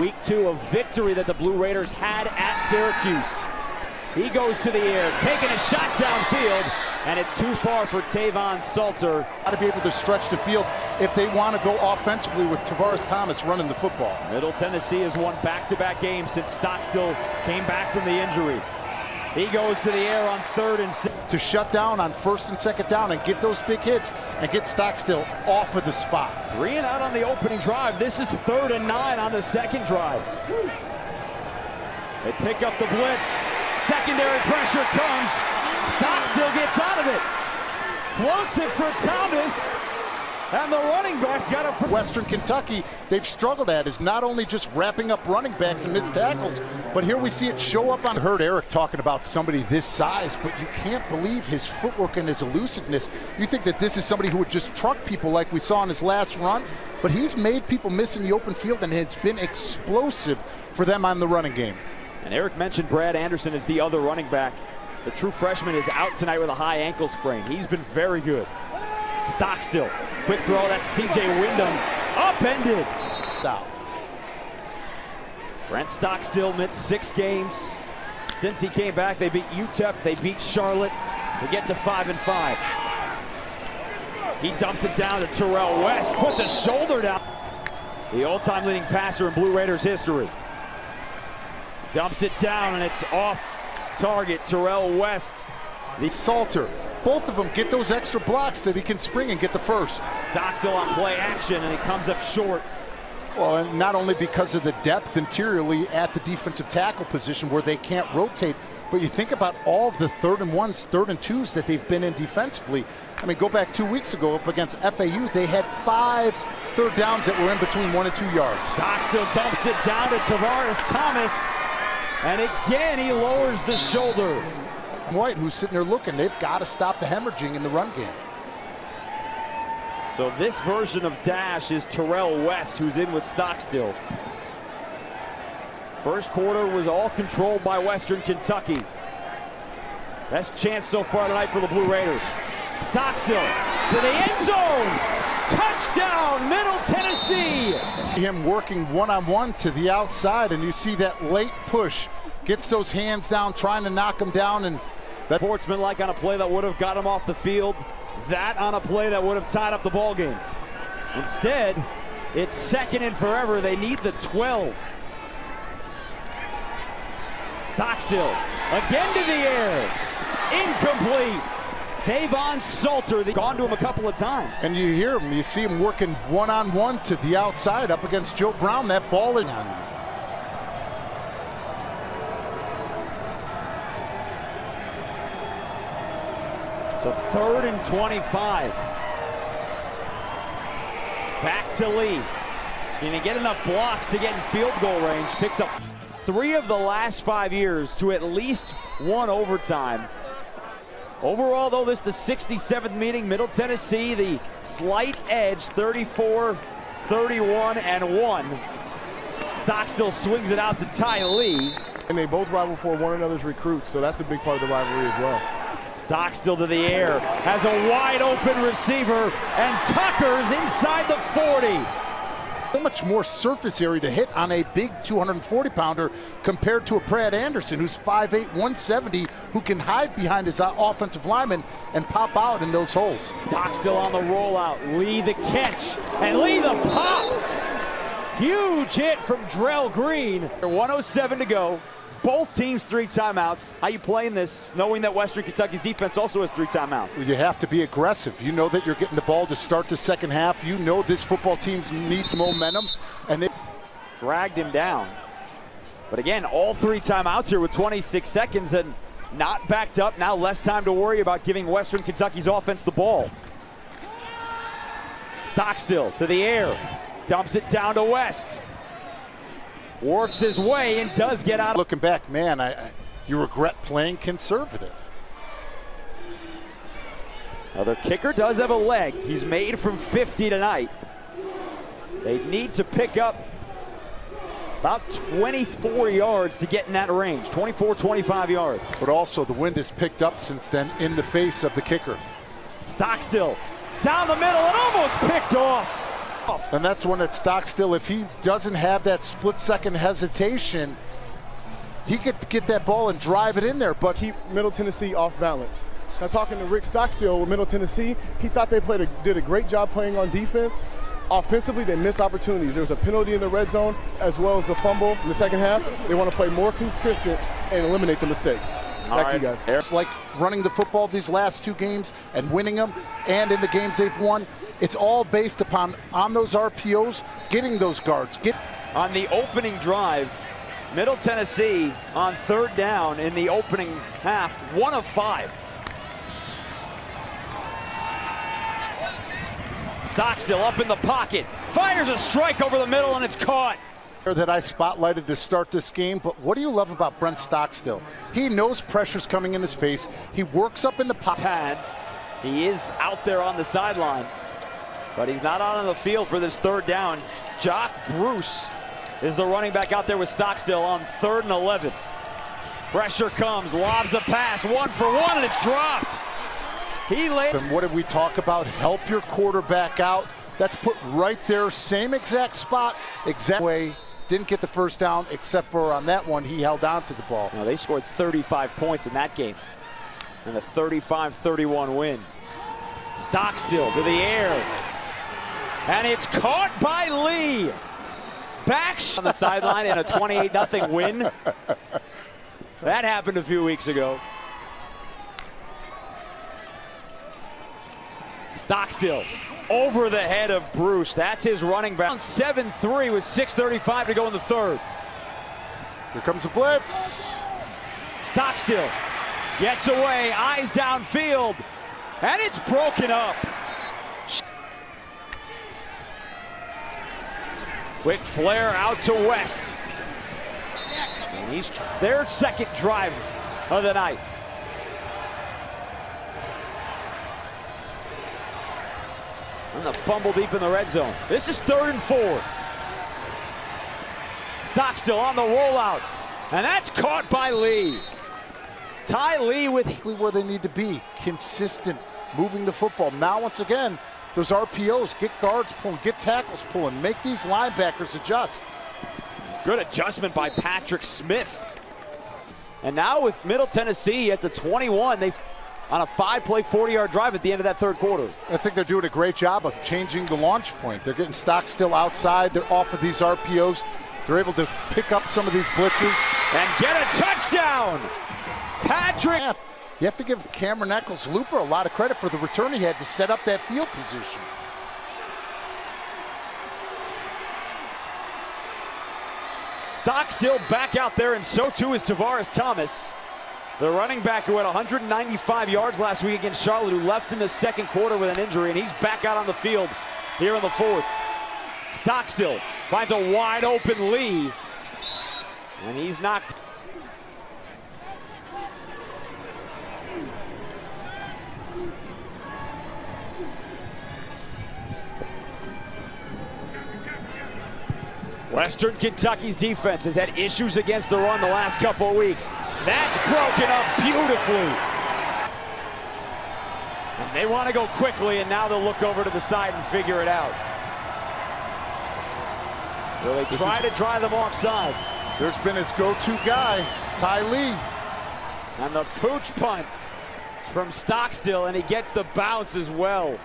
Week 2, a victory that the Blue Raiders had at Syracuse. He goes to the air, taking a shot downfield, and it's too far for Tavon Salter. Got to be able to stretch the field if they want to go offensively with Tavares Thomas running the football. Middle Tennessee has won back-to-back games since Stockstill came back from the injuries. He goes to the air on 3rd and 6. To shut down on 1st and 2nd down and get those big hits and get Stockstill off of the spot. 3 and out on the opening drive. This is 3rd and 9 on the second drive. They pick up the blitz. Secondary pressure comes. Stockstill gets out of it. Floats it for Thomas. And the running backs got it for Western Kentucky. They've struggled at is not only just wrapping up running backs and missed tackles, but here we see it show up on. I heard Eric talking about somebody this size, but you can't believe his footwork and his elusiveness. You think that this is somebody who would just truck people like we saw in his last run, but he's made people miss in the open field and has been explosive for them on the running game. And Eric mentioned Brad Anderson as the other running back. The true freshman is out tonight with a high ankle sprain. He's been very good. Stockstill, quick throw, that's C.J. Wyndham, upended. Stop. Brent Stockstill missed 6 games. Since he came back, they beat UTEP, they beat Charlotte. They get to 5-5. He dumps it down to Terrell West, puts a shoulder down. The all-time leading passer in Blue Raiders history. Dumps it down and it's off target. Terrell West. The Salter. Both of them get those extra blocks that he can spring and get the first. Stockstill on play action and he comes up short. Well, and not only because of the depth interiorly at the defensive tackle position where they can't rotate, but you think about all of the 3rd and 1s, 3rd and 2s that they've been in defensively. I mean, go back 2 weeks ago up against FAU, they had 5 third downs that were in between 1 and 2 yards. Stockstill dumps it down to Tavares Thomas, and again he lowers the shoulder. White, who's sitting there looking, they've got to stop the hemorrhaging in the run game. So this version of Dash is Terrell West, who's in with Stockstill. First quarter was all controlled by Western Kentucky. Best chance so far tonight for the Blue Raiders. Stockstill to the end zone. Touchdown, Middle Tennessee. Him working one-on-one to the outside, and you see that late push. Gets those hands down, trying to knock him down, and that sportsmanlike on a play that would have got him off the field. That on a play that would have tied up the ball game. Instead, it's 2nd and forever. They need the 12. Stockstill again to the air. Incomplete. Tavon Salter, gone to him a couple of times. And you hear him, you see him working one-on-one to the outside up against Joe Brown. That ball in. So 3rd and 25. Back to Lee. Can he get enough blocks to get in field goal range? Picks up 3 of the last 5 years to at least 1 overtime. Overall, though, this is the 67th meeting. Middle Tennessee, the slight edge, 34, 31, and 1. Stockstill swings it out to Ty Lee. And they both rival for one another's recruits, so that's a big part of the rivalry as well. Stockstill to the air, has a wide open receiver, and Tucker's inside the 40. So much more surface area to hit on a big 240-pounder compared to a Brad Anderson, who's 5'8", 170, who can hide behind his offensive lineman and pop out in those holes. Stockstill on the rollout, Lee the catch, and Lee the pop. Huge hit from Drell Green. 1:07 to go. Both teams 3 timeouts. How you playing this, knowing that Western Kentucky's defense also has 3 timeouts? You have to be aggressive. You know that you're getting the ball to start the second half. You know this football team needs momentum, and they dragged him down. But again, all 3 timeouts here with 26 seconds and not backed up. Now less time to worry about giving Western Kentucky's offense the ball. Stockstill to the air, dumps it down to West. Works his way and does get out. Looking back, man, you regret playing conservative. Now their kicker does have a leg. He's made from 50 tonight. They need to pick up about 24 yards to get in that range. 24, 25 yards. But also the wind has picked up since then in the face of the kicker. Stockstill down the middle and almost picked off. And that's when at Stockstill, if he doesn't have that split-second hesitation, he could get that ball and drive it in there, but Keep Middle Tennessee off balance. Now, talking to Rick Stockstill with Middle Tennessee, he thought they did a great job playing on defense. Offensively, they missed opportunities. There was a penalty in the red zone as well as the fumble in the second half. They want to play more consistent and eliminate the mistakes. Back to you guys. It's like running the football these last two games and winning them, and in the games they've won, it's all based upon, on those RPOs, getting those guards. On the opening drive, Middle Tennessee on third down in the opening half, 1 of 5. Stockstill up in the pocket, fires a strike over the middle, and it's caught. That I spotlighted to start this game, but what do you love about Brent Stockstill? He knows pressure's coming in his face. He works up in the pads. He is out there on the sideline, but he's not out on the field for this third down. Jock Bruce is the running back out there with Stockstill on 3rd and 11. Pressure comes, lobs a pass, 1 for 1, and it's dropped. And what did we talk about? Help your quarterback out. That's put right there, same exact spot, exact way. Didn't get the first down, except for on that one, he held on to the ball. Now, they scored 35 points in that game, and a 35-31 win. Stockstill to the air, and it's caught by Lee. Back on the sideline in a 28-0 win. That happened a few weeks ago. Stockstill over the head of Bruce. That's his running back. 7-3 with 6:35 to go in the third. Here comes the blitz. Stockstill gets away, eyes downfield, and it's broken up. Quick flare out to West. And he's their second drive of the night. And the fumble deep in the red zone. This is 3rd and 4. Stockstill on the rollout, and that's caught by Lee. Ty Lee with where they need to be, consistent, moving the football. Now, once again, those RPOs, get guards pulling, get tackles pulling, make these linebackers adjust. Good adjustment by Patrick Smith. And now with Middle Tennessee at the 21, they've on a 5-play, 40-yard drive at the end of that third quarter. I think they're doing a great job of changing the launch point. They're getting Stockstill outside. They're off of these RPOs. They're able to pick up some of these blitzes. And get a touchdown! Patrick! You have to give Cameron Eccles-Looper a lot of credit for the return he had to set up that field position. Stockstill back out there, and so too is Tavares Thomas. The running back who had 195 yards last week against Charlotte, who left in the second quarter with an injury, and he's back out on the field here in the fourth. Stockstill finds a wide open Lee, and he's knocked. Western Kentucky's defense has had issues against the run the last couple of weeks. That's broken up beautifully. And they want to go quickly, and now they'll look over to the side and figure it out. So they try to drive them off sides. There's been his go-to guy, Ty Lee. And the pooch punt from Stockstill, and he gets the bounce as well.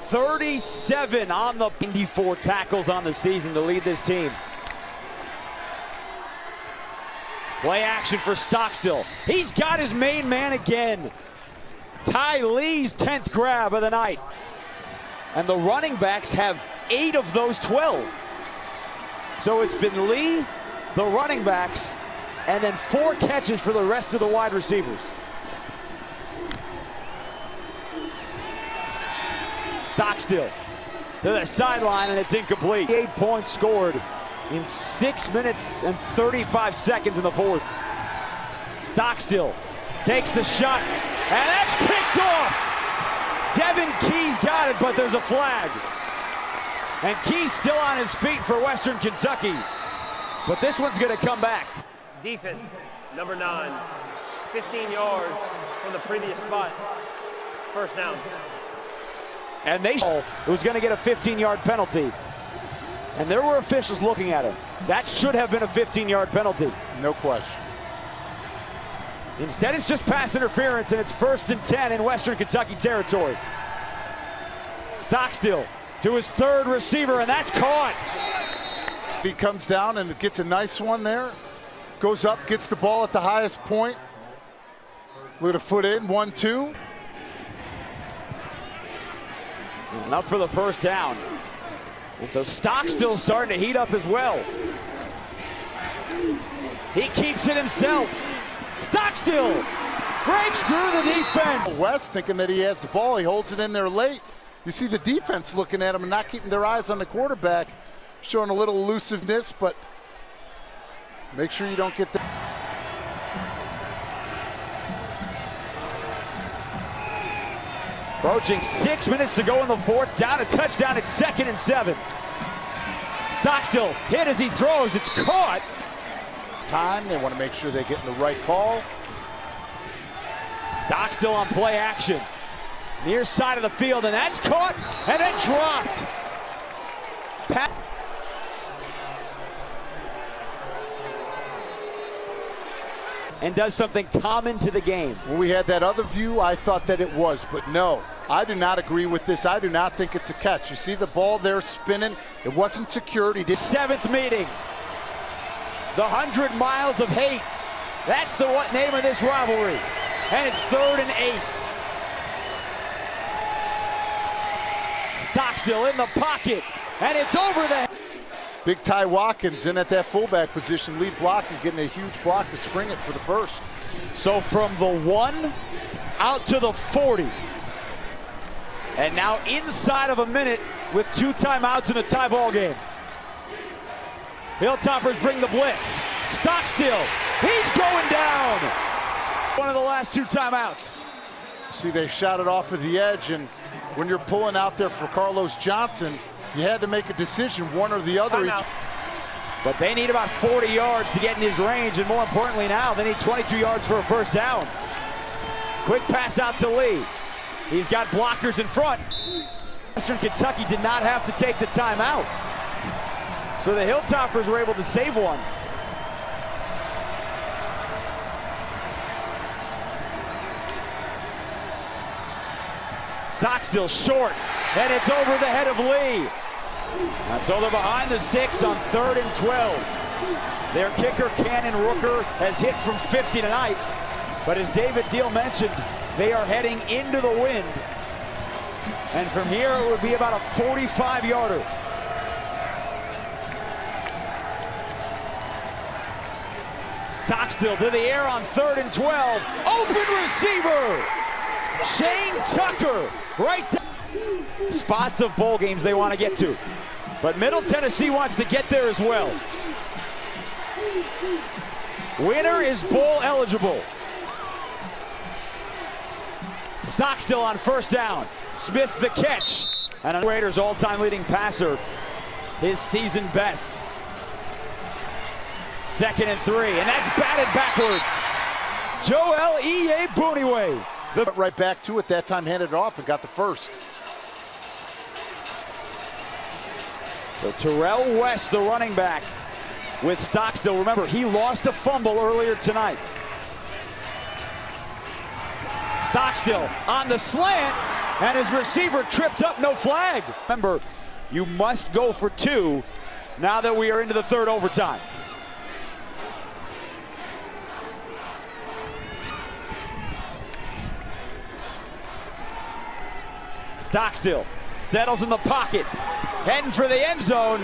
37 on the 94 tackles on the season to lead this team. Play action for Stockstill. He's got his main man again. Ty Lee's 10th grab of the night. And the running backs have 8 of those 12. So it's been Lee, the running backs, and then 4 catches for the rest of the wide receivers. Stockstill to the sideline, and it's incomplete. 8 points scored in 6 minutes and 35 seconds in the fourth. Stockstill takes the shot, and that's picked off. Devin Key's got it, but there's a flag. And Key's still on his feet for Western Kentucky, but this one's gonna come back. Defense, number 9, 15 yards from the previous spot. First down. And it was going to get a 15-yard penalty. And there were officials looking at him. That should have been a 15-yard penalty. No question. Instead, it's just pass interference, and it's 1st and 10 in Western Kentucky territory. Stockstill to his third receiver, and that's caught. He comes down and gets a nice one there. Goes up, gets the ball at the highest point. Look at a foot in, 1-2. Enough for the first down. And so Stockstill starting to heat up as well. He keeps it himself. Stockstill breaks through the defense. West thinking that he has the ball. He holds it in there late. You see the defense looking at him and not keeping their eyes on the quarterback, showing a little elusiveness, but make sure you don't get the... Approaching 6 minutes to go in the fourth, down a touchdown at 2nd and 7. Stockstill hit as he throws, it's caught. Time, they want to make sure they get in the right call. Stockstill on play action. Near side of the field, and that's caught, and then dropped. And does something common to the game. When we had that other view, I thought that it was, but no, I do not agree with this. I do not think it's a catch. You see the ball there spinning. It wasn't secured. He did. 7th meeting. The 100 miles of hate. That's the name of this rivalry. And it's 3rd and 8. Stockstill in the pocket, and it's over the... Big Ty Watkins in at that fullback position, lead block, and getting a huge block to spring it for the first. So from the 1 out to the 40. And now inside of a minute with 2 timeouts in a tie ball game. Hilltoppers bring the blitz. Stockstill, he's going down. One of the last 2 timeouts. See, they shot it off of the edge, and when you're pulling out there for Carlos Johnson, you had to make a decision, one or the other. But they need about 40 yards to get in his range, and more importantly now, they need 22 yards for a first down. Quick pass out to Lee. He's got blockers in front. Western Kentucky did not have to take the timeout. So the Hilltoppers were able to save one. Stockstill short, and it's over the head of Lee. So they're behind the 6 on 3rd and 12. Their kicker, Cannon Rooker, has hit from 50 tonight. But as David Deal mentioned, they are heading into the wind. And from here, it would be about a 45-yarder. Stockstill to the air on 3rd and 12. Open receiver! Shane Tucker, right there. Spots of bowl games they want to get to. But Middle Tennessee wants to get there as well. Winner is bowl eligible. Stockstill on first down. Smith the catch. And a Raiders all-time leading passer. His season best. 2nd and 3, and that's batted backwards. Joel E.A. Booneway. Right back to it, that time handed it off and got the first. So Terrell West, the running back, with Stockstill. Remember, he lost a fumble earlier tonight. Stockstill on the slant, and his receiver tripped up, no flag. Remember, you must go for 2 now that we are into the 3rd overtime. Stockstill settles in the pocket, heading for the end zone,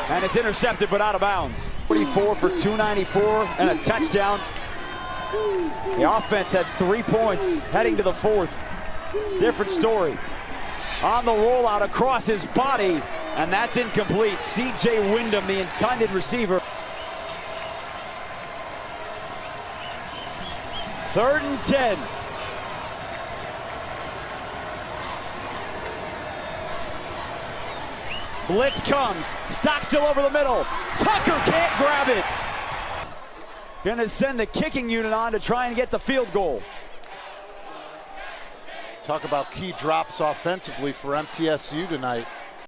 and it's intercepted but out of bounds. 44 for 294 and a touchdown. The offense had 3 points heading to the 4th. Different story. On the rollout across his body, and that's incomplete. C.J. Wyndham, the intended receiver. 3rd and 10. Blitz comes, Stockstill over the middle. Tucker can't grab it. Gonna send the kicking unit on to try and get the field goal. Talk about key drops offensively for MTSU tonight.